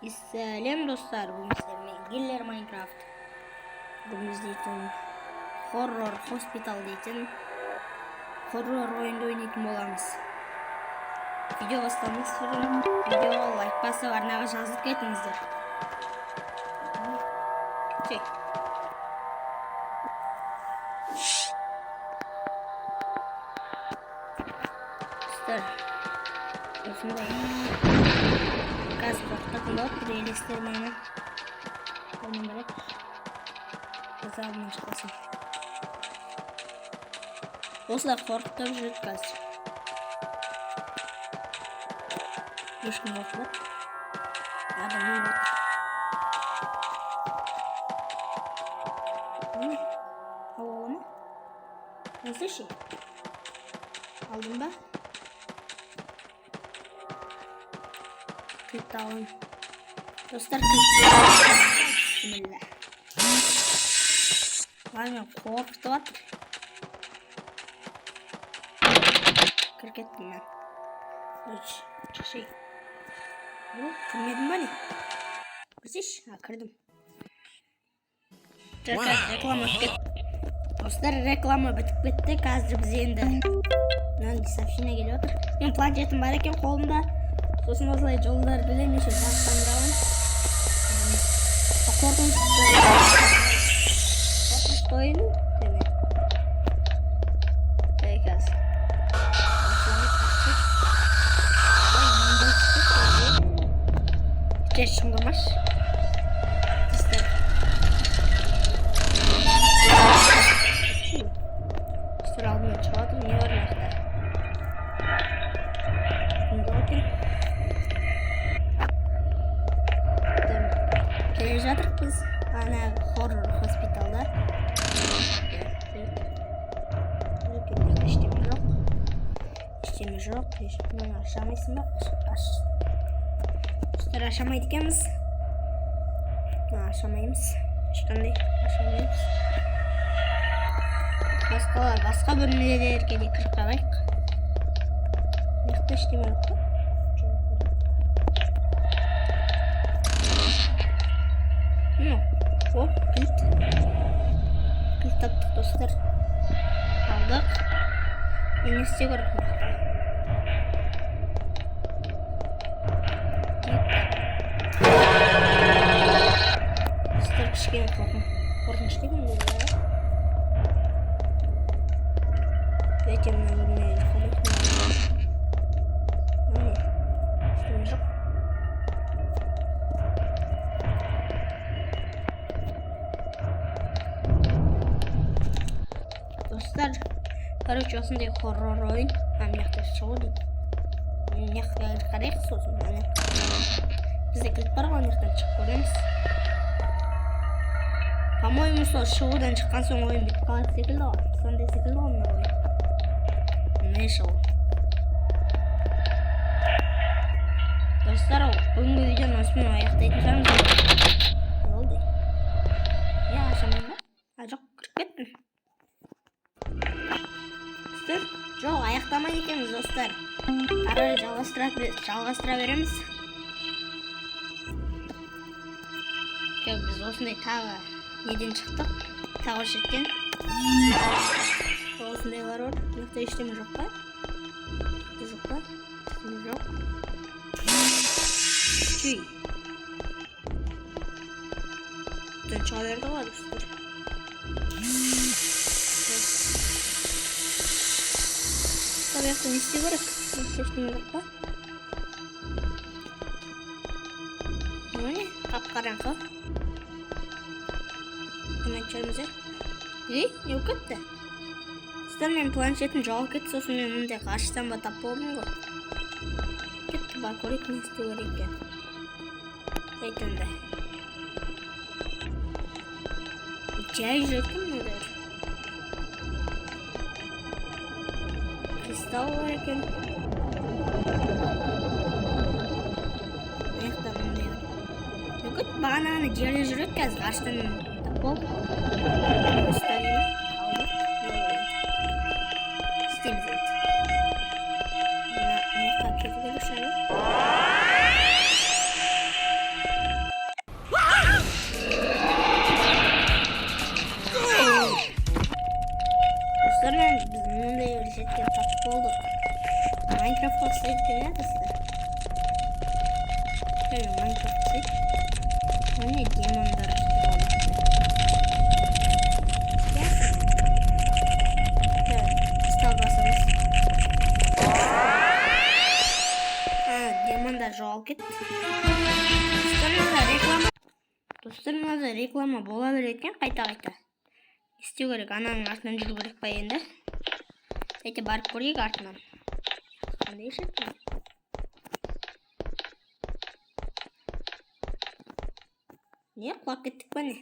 Selam dostlar, bugün sizlerle Giller Minecraft. Bugün izleyeceğim Horror Hospital diyeceğim. Horror oyunda oynayacağım olamız. Video başlamak istiyorum. Video like bası var, ne yazık etmezdir. Çek. Dostlar, üstündeyim. Gaz patlatında playlistlerim hemen. Onu bırak. Gazalmış çıkasın. Dostlar korktuğum şey gaz. Düşkün korktu. Adam iyi bak. Ne? Havalama. Nasıl şey? Aldım ben. Kırk dağın. Dostlar bismillah. Var mı? Korktu var. 40 ettim ben. 3 şey. Bu kırmadım beni. Kırış? Ha kırdım. Reklamı bitti. Dostlar reklamı bitti. Kazdır bizi indi. Lan disafşine geliyordur. Benim planşetim varken kolumda. Sosun olsaydı yolları bilemiş. Korkunç oyun demek. Peki az. Şimdi var. İster. İster almaya çağırdım. Niye var mesela? Geleceğiz biz. Ana horror hospitalda. İşimiz yok. İşimiz aşamayız mı? Üstler aşamayı dikemiz. Aşamayız. Çıkan aşamayız. Başka bölümlere erkeli 40 like. Yakta işlemi yok. Hop git. Git taptık dostlar. Aldık. En üstte korkmuyor. Dostlar kışkıya korkmuş. Korkmuş değil mi bu ya? Bekleyin ben bunu yakalım. Ne? Üstümüz yok. Dostlar, короче, осындай horror oyun. Hem yakta шығу дейді. Yakta қарайық сосын. Бізде клип бар ғой, яқтан шығып көреміз. По-моему, сол шығудан шыққан соң ойын бітіп қалады секілді ғой. Сондай секілді ғой мына ойын. Не шығу. Достар, бүгінгі видеоны осымен аяқтайтын шығармыз. Болды. Я ашамын ба? Жоқ, кіріп кеттім. Жоқ, аяқтамай екенбіз достар. Ары жалғастыра береміз. Біз осындай тағы неден шықтық. Тағы шеттен. Осындайлар бар. Мықты ештеме жоқ па? Жоқ па? Жоқ. Чүй. Түн шыға берді ғой достар. Яқта не істеу керек? Ештеңе жоқ па? Міне, қап-қараңғы. Көмекшіміз. Не болып кетті? Достар, мен планшетім жоғалып кетті, сосын мен мындай ғашықтан ба тап болдым ғой. Кетті, бар көрейік, не істеу керек екен. Айтымда. Жай жүретін мыналар. Кристалл бар екен. Аяқта мындай бар. Бүгіт бағананы жерде жүреді қазір ғаштан тап болып. Ұстайын. Алды. Істейміз еді. Мына кету керек шағы. Міне демондар. Стал басамыз. Демондар жоғалып кетті. Достарыңызда реклама бола береді екен қайта-қайта. Не істеу керек? Ананың артынан жүру керек па енді? Әйте барып көрейік артынан. Қандай шеттім? Не, құлап кеттік па не?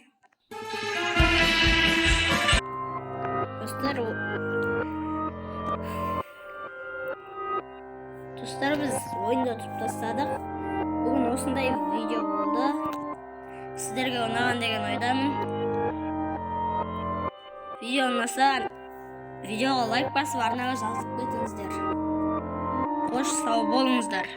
Достар, біз ойында ұтып тастадық. Бүгін осындай видео болды. Сіздерге ұнаған деген ойдамын. Видео ұнаса, видеоға лайк басып, арнаға жазып кетіңіздер. Қош, сау болыңыздар.